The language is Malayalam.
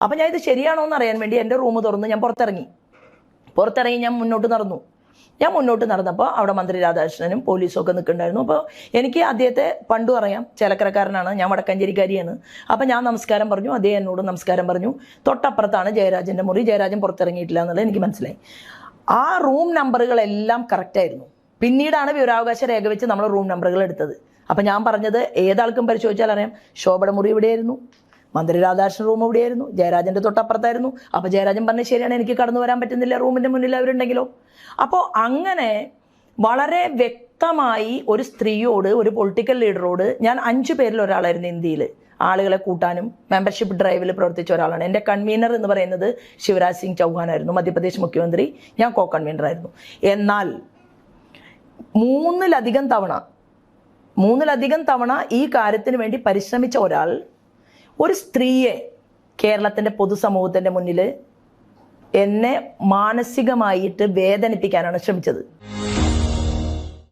അപ്പം ഞാൻ ഇത് ശരിയാണോ എന്ന് അറിയാൻ വേണ്ടി എൻ്റെ റൂം തുറന്ന് ഞാൻ പുറത്തിറങ്ങി ഞാൻ മുന്നോട്ട് നടന്നപ്പോൾ അവിടെ മന്ത്രി രാധാകൃഷ്ണനും പോലീസും ഒക്കെ നിൽക്കുന്നുണ്ടായിരുന്നു. അപ്പോൾ എനിക്ക് അദ്ദേഹത്തെ പണ്ടും അറിയാം, ചേലക്കരക്കാരനാണ്, ഞാൻ വടക്കഞ്ചേരിക്കാരിയാണ്. അപ്പം ഞാൻ നമസ്കാരം പറഞ്ഞു, അദ്ദേഹം എന്നോട് നമസ്കാരം പറഞ്ഞു. തൊട്ടപ്പുറത്താണ് ജയരാജൻ്റെ മുറി, ജയരാജൻ പുറത്തിറങ്ങിയിട്ടില്ല എന്നുള്ളത് എനിക്ക് മനസ്സിലായി. ആ റൂം നമ്പറുകളെല്ലാം കറക്റ്റായിരുന്നു. പിന്നീടാണ് വിവരാവകാശ രേഖ വെച്ച് നമ്മൾ റൂം നമ്പറുകൾ എടുത്തത്. അപ്പം ഞാൻ പറഞ്ഞത് ഏതാൾക്കും പരിശോധിച്ചാൽ അറിയാം, ശോഭയുടെ മുറി ഇവിടെയായിരുന്നു, മന്ത്രി രാധാകൃഷ്ണൻ റൂം ഇവിടെയായിരുന്നു, ജയരാജൻ്റെ തൊട്ടപ്പുറത്തായിരുന്നു. അപ്പോൾ ജയരാജൻ പറഞ്ഞത് ശരിയാണ്, എനിക്ക് കടന്നു വരാൻ പറ്റുന്നില്ല, റൂമിൻ്റെ മുന്നിൽ അവരുണ്ടെങ്കിലോ. അപ്പോൾ അങ്ങനെ വളരെ വ്യക്തമായി ഒരു സ്ത്രീയോട്, ഒരു പൊളിറ്റിക്കൽ ലീഡറോട്, ഞാൻ 5 പേരിൽ ഒരാളായിരുന്നു ഇന്ത്യയിൽ ആളുകളെ കൂട്ടാനും മെമ്പർഷിപ്പ് ഡ്രൈവിൽ പ്രവർത്തിച്ച ഒരാളാണ്. എൻ്റെ കൺവീനർ എന്ന് പറയുന്നത് ശിവരാജ് സിംഗ് ചൗഹാനായിരുന്നു, മധ്യപ്രദേശ് മുഖ്യമന്ത്രി. ഞാൻ കോ കൺവീനറായിരുന്നു. എന്നാൽ മൂന്നിലധികം തവണ ഈ കാര്യത്തിന് വേണ്ടി പരിശ്രമിച്ച ഒരാൾ ഒരു സ്ത്രീയെ കേരളത്തിൻ്റെ പൊതുസമൂഹത്തിൻ്റെ മുന്നിൽ എന്നെ മാനസികമായിട്ട് വേദനിപ്പിക്കാനാണ് ശ്രമിച്ചത്.